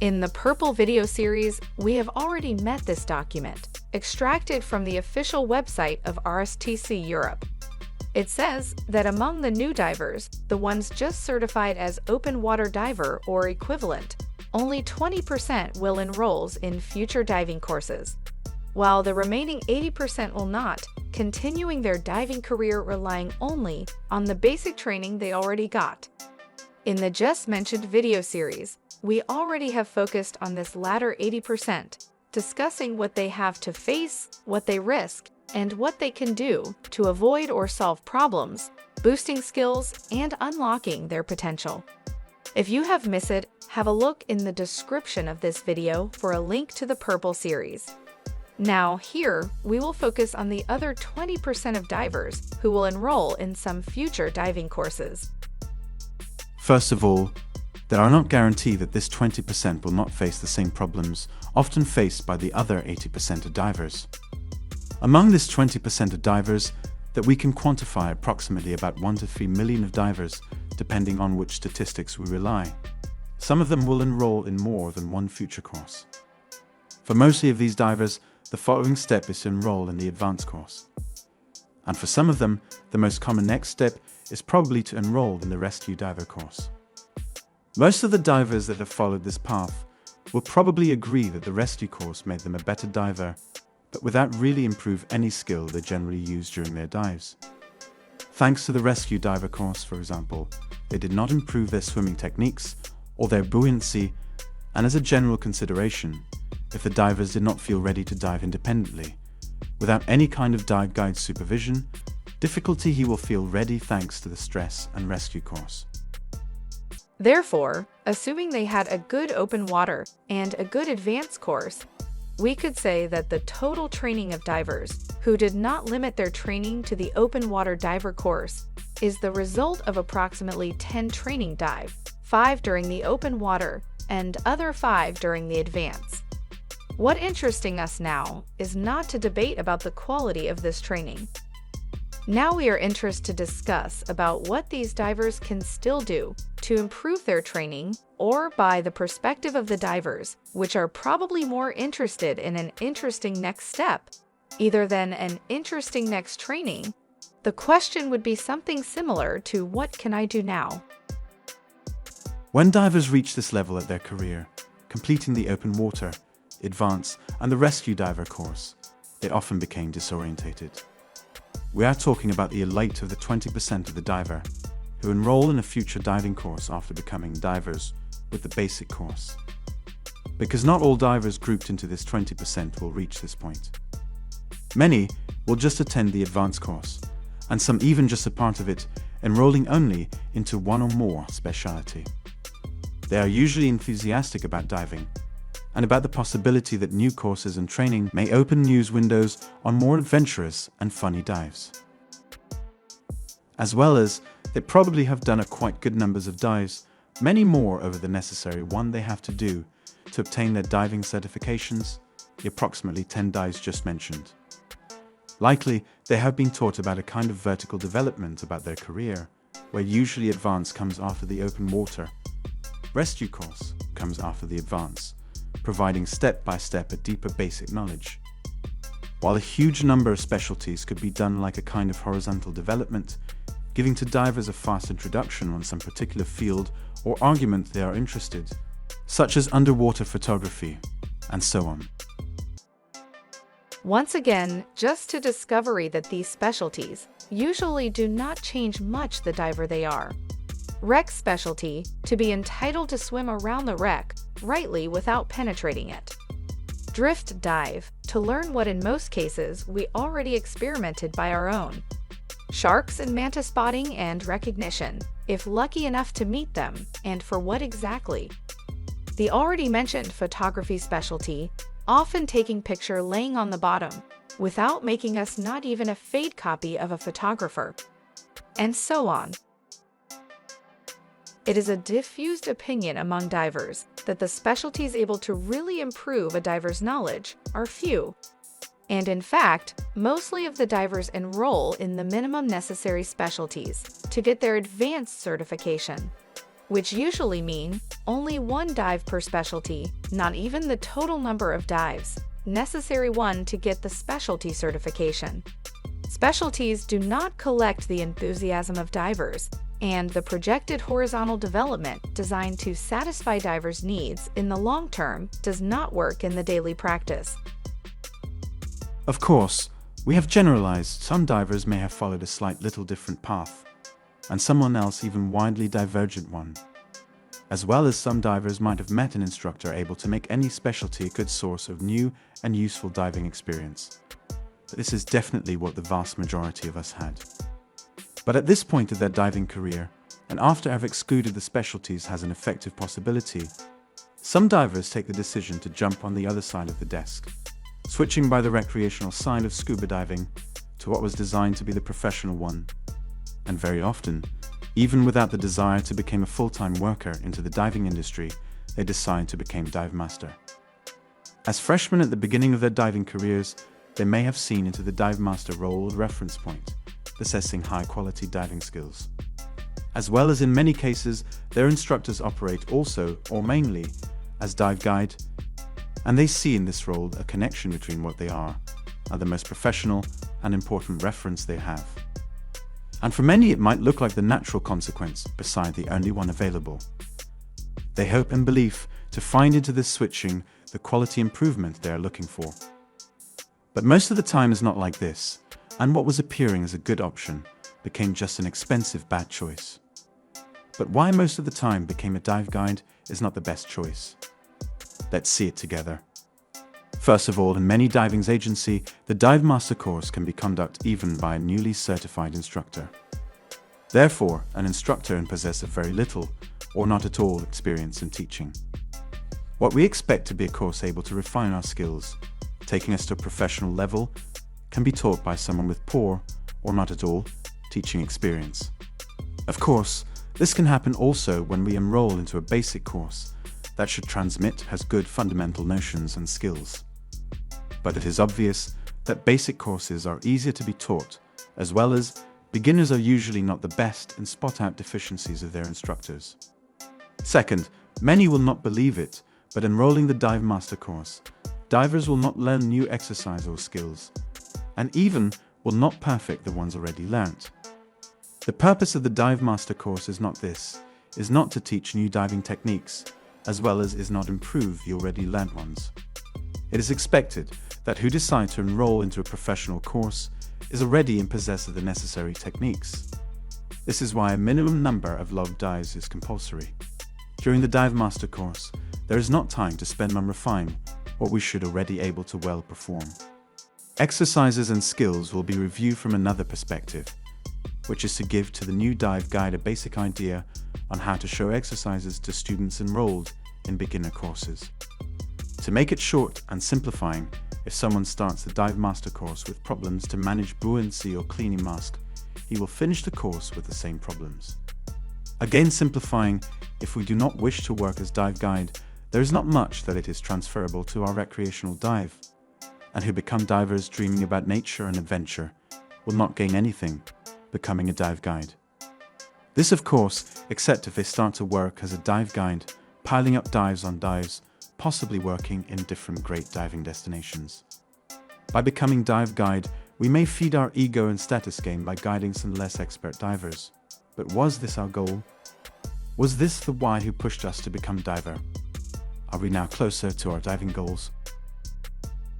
In the Purple video series, we have already met this document, extracted from the official website of RSTC Europe. It says that among the new divers, the ones just certified as open water diver or equivalent, only 20% will enroll in future diving courses, while the remaining 80% will not, continuing their diving career relying only on the basic training they already got. In the just mentioned video series, we already have focused on this latter 80%, discussing what they have to face, what they risk, and what they can do to avoid or solve problems, boosting skills, and unlocking their potential. If you have missed it, have a look in the description of this video for a link to the Purple series. Now here, we will focus on the other 20% of divers who will enroll in some future diving courses. First of all, there are not guaranteed that this 20% will not face the same problems often faced by the other 80% of divers. Among this 20% of divers, that we can quantify approximately about 1 to 3 million of divers, depending on which statistics we rely. Some of them will enroll in more than one future course. For mostly of these divers, the following step is to enroll in the advanced course. And for some of them, the most common next step is probably to enroll in the rescue diver course. Most of the divers that have followed this path will probably agree that the rescue course made them a better diver, but without really improve any skill they generally use during their dives. Thanks to the rescue diver course, for example, they did not improve their swimming techniques or their buoyancy, and as a general consideration, if the divers did not feel ready to dive independently, without any kind of dive guide supervision, difficulty he will feel ready thanks to the stress and rescue course. Therefore, assuming they had a good open water and a good advanced course, we could say that the total training of divers who did not limit their training to the open water diver course is the result of approximately 10 training dive, 5 during the open water and other 5 during the advanced. What interesting us now is not to debate about the quality of this training. Now we are interested to discuss about what these divers can still do to improve their training, or by the perspective of the divers, which are probably more interested in an interesting next step, either than an interesting next training. The question would be something similar to what can I do now? When divers reach this level of their career, completing the open water, advanced, and the rescue diver course, they often became disorientated. We are talking about the elite of the 20% of the diver who enroll in a future diving course after becoming divers with the basic course. Because not all divers grouped into this 20% will reach this point. Many will just attend the advanced course, and some even just a part of it, enrolling only into one or more specialty. They are usually enthusiastic about diving, and about the possibility that new courses and training may open new windows on more adventurous and funny dives. As well as, they probably have done a quite good numbers of dives, many more over the necessary one they have to do to obtain their diving certifications, the approximately 10 dives just mentioned. Likely, they have been taught about a kind of vertical development about their career, where usually advanced comes after the open water. Rescue course comes after the advanced, providing step-by-step a deeper basic knowledge. While a huge number of specialties could be done like a kind of horizontal development, giving to divers a fast introduction on some particular field or argument they are interested, such as underwater photography, and so on. Once again, just to discovery that these specialties usually do not change much the diver they are. Wreck specialty, to be entitled to swim around the wreck rightly without penetrating it. Drift dive, to learn what in most cases we already experimented by our own. Sharks and manta spotting and recognition, if lucky enough to meet them, and for what exactly. The already mentioned photography specialty, often taking picture laying on the bottom, without making us not even a fade copy of a photographer. And so on. It is a diffused opinion among divers that the specialties able to really improve a diver's knowledge are few. And in fact, mostly of the divers enroll in the minimum necessary specialties to get their advanced certification. which usually mean only one dive per specialty, not even the total number of dives necessary to get the specialty certification. Specialties do not collect the enthusiasm of divers, and the projected horizontal development designed to satisfy divers' needs in the long term does not work in the daily practice. Of course, we have generalized. Some divers may have followed a slight little different path, and someone else even widely divergent one. As well as some divers might have met an instructor able to make any specialty a good source of new and useful diving experience. This is definitely what the vast majority of us had. But at this point of their diving career, and after I've excluded the specialties as an effective possibility, some divers take the decision to jump on the other side of the desk, switching by the recreational side of scuba diving to what was designed to be the professional one. And very often, even without the desire to become a full-time worker into the diving industry, they decide to become dive master. As freshmen at the beginning of their diving careers, they may have seen into the dive master role a reference point, assessing high-quality diving skills. As well as in many cases, their instructors operate also, or mainly, as dive guide, and they see in this role a connection between what they are the most professional and important reference they have. And for many it might look like the natural consequence beside the only one available. They hope and believe to find into this switching the quality improvement they are looking for. But most of the time is not like this, and what was appearing as a good option became just an expensive bad choice. But why most of the time became a dive guide is not the best choice. Let's see it together. First of all, in many diving agencies, the Dive Master course can be conducted even by a newly certified instructor. Therefore, an instructor can possess a very little or not at all experience in teaching. What we expect to be a course able to refine our skills, taking us to a professional level, can be taught by someone with poor or not at all teaching experience. Of course, this can happen also when we enroll into a basic course that should transmit has good fundamental notions and skills. But it is obvious that basic courses are easier to be taught, as well as beginners are usually not the best and spot out deficiencies of their instructors. Second, many will not believe it, but enrolling the Dive Master course, divers will not learn new exercise or skills, and even will not perfect the ones already learnt. The purpose of the Dive Master course is not to teach new diving techniques, as well as is not improve the already learnt ones. It is expected that who decide to enroll into a professional course is already in possess of the necessary techniques. This is why a minimum number of log dives is compulsory. During the Dive Master course, there is not time to spend on refine what we should already able to well perform. Exercises and skills will be reviewed from another perspective, which is to give to the new dive guide a basic idea on how to show exercises to students enrolled in beginner courses. To make it short and simplifying, if someone starts the Dive Master course with problems to manage buoyancy or cleaning mask, he will finish the course with the same problems. Again simplifying, if we do not wish to work as dive guide, there is not much that it is transferable to our recreational dive, and who become divers dreaming about nature and adventure will not gain anything becoming a dive guide. This of course, except if they start to work as a dive guide, piling up dives on dives, possibly working in different great diving destinations. By becoming dive guide, we may feed our ego and status game by guiding some less expert divers. But was this our goal? Was this the why who pushed us to become diver? Are we now closer to our diving goals?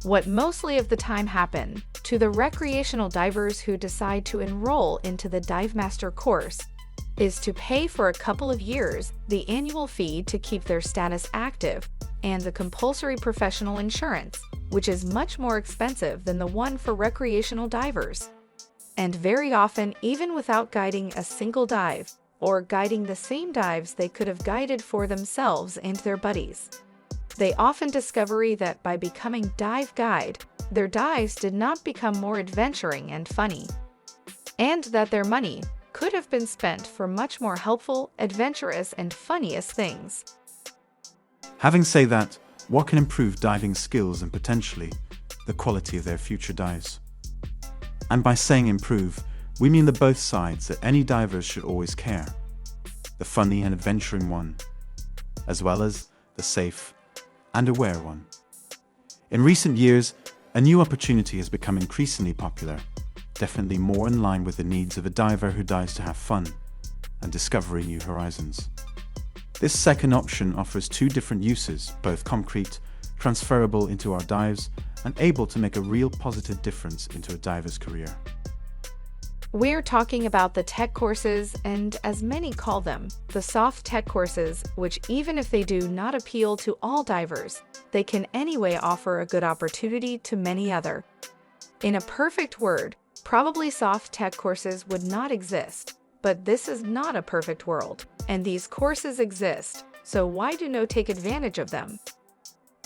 What mostly of the time happen to the recreational divers who decide to enroll into the Dive Master course is to pay for a couple of years the annual fee to keep their status active and the compulsory professional insurance, which is much more expensive than the one for recreational divers. And very often, even without guiding a single dive, or guiding the same dives they could have guided for themselves and their buddies, they often discover that by becoming dive guide, their dives did not become more adventuring and funny, and that their money could have been spent for much more helpful, adventurous, and funniest things. Having said that, what can improve diving skills and potentially the quality of their future dives? And by saying improve, we mean the both sides that any divers should always care. the funny and adventuring one, as well as the safe and aware one. In recent years, a new opportunity has become increasingly popular, definitely more in line with the needs of a diver who dives to have fun and discover new horizons. This second option offers two different uses, both concrete, transferable into our dives, and able to make a real positive difference into a diver's career. We're talking about the tech courses, and as many call them, the soft tech courses, which even if they do not appeal to all divers, they can anyway offer a good opportunity to many other. In a perfect word, probably soft tech courses would not exist, but this is not a perfect world, and these courses exist, so why do no take advantage of them?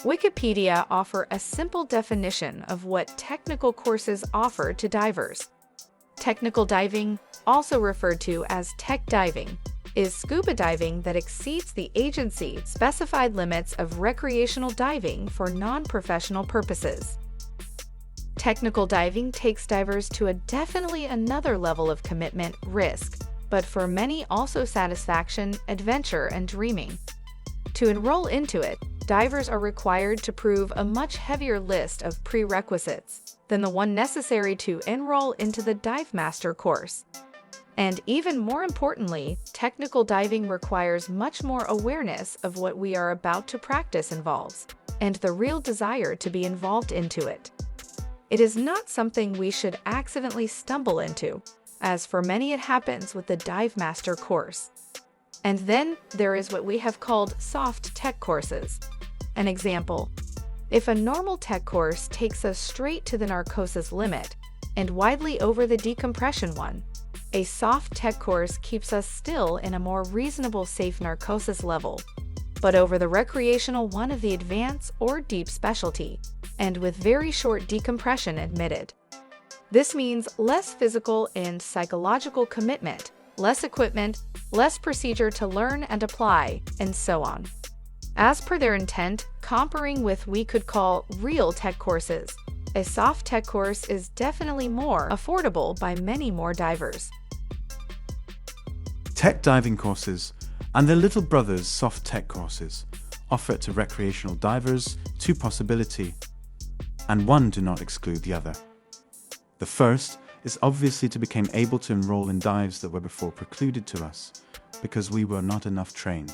Wikipedia offer a simple definition of what technical courses offer to divers. Technical diving, also referred to as tech diving, is scuba diving that exceeds the agency-specified limits of recreational diving for non-professional purposes. Technical diving takes divers to a definitely another level of commitment, risk, but for many also satisfaction, adventure, and dreaming. To enroll into it, divers are required to prove a much heavier list of prerequisites than the one necessary to enroll into the Dive Master course. And even more importantly, technical diving requires much more awareness of what we are about to practice involves, and the real desire to be involved into it. It is not something we should accidentally stumble into, as for many it happens with the Dive Master course. And then there is what we have called soft tech courses. An example: if a normal tech course takes us straight to the narcosis limit and widely over the decompression one, a soft tech course keeps us still in a more reasonable safe narcosis level, but over the recreational one of the advanced or deep specialty, and with very short decompression admitted. This means less physical and psychological commitment, less equipment, less procedure to learn and apply, and so on. As per their intent, comparing with we could call real tech courses, a soft tech course is definitely more affordable by many more divers. Tech diving courses and their little brothers, soft tech courses, offer to recreational divers two possibilities, and one do not exclude the other. The first is obviously to become able to enroll in dives that were before precluded to us because we were not enough trained.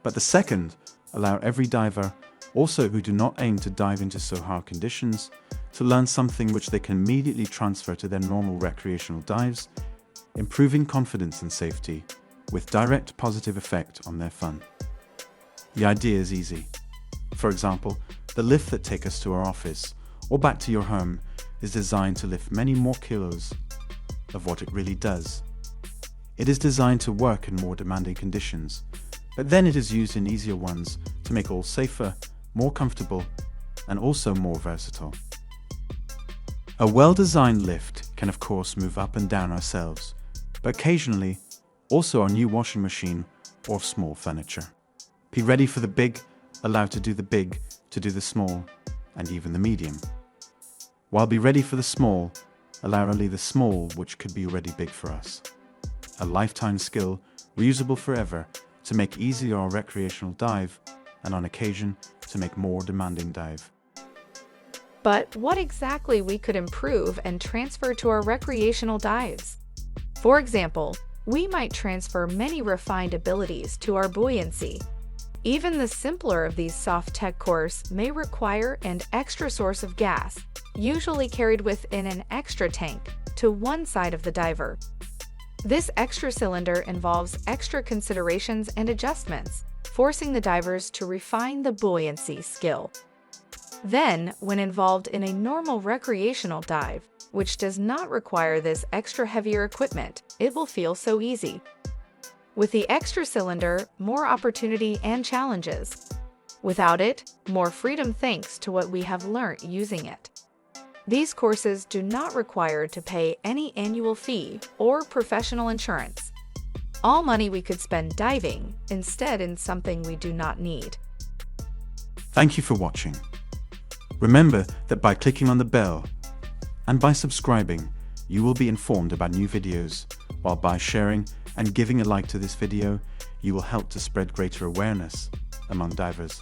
But the second allow every diver, also who do not aim to dive into so hard conditions, to learn something which they can immediately transfer to their normal recreational dives, improving confidence and safety, with direct positive effect on their fun. The idea is easy. For example, the lift that takes us to our office or back to your home is designed to lift many more kilos of what it really does. It is designed to work in more demanding conditions, but then it is used in easier ones to make all safer, more comfortable, and also more versatile. A well-designed lift can of course move up and down ourselves, but occasionally also our new washing machine or small furniture. Be ready for the big, allowed to do the big, to do the small, and even the medium. While be ready for the small, allow only the small which could be already big for us. A lifetime skill, reusable forever, to make easier our recreational dive, and on occasion to make more demanding dive. But what exactly we could improve and transfer to our recreational dives? For example, we might transfer many refined abilities to our buoyancy. Even the simpler of these soft tech course may require an extra source of gas, usually carried within an extra tank, to one side of the diver. This extra cylinder involves extra considerations and adjustments, forcing the divers to refine the buoyancy skill. Then, when involved in a normal recreational dive, which does not require this extra heavier equipment, it will feel so easy. With the extra cylinder, more opportunity and challenges. Without it, more freedom thanks to what we have learnt using it. These courses do not require to pay any annual fee or professional insurance. All money we could spend diving, instead in something we do not need. Thank you for watching. Remember that by clicking on the bell and by subscribing, you will be informed about new videos, while by sharing and giving a like to this video, you will help to spread greater awareness among divers.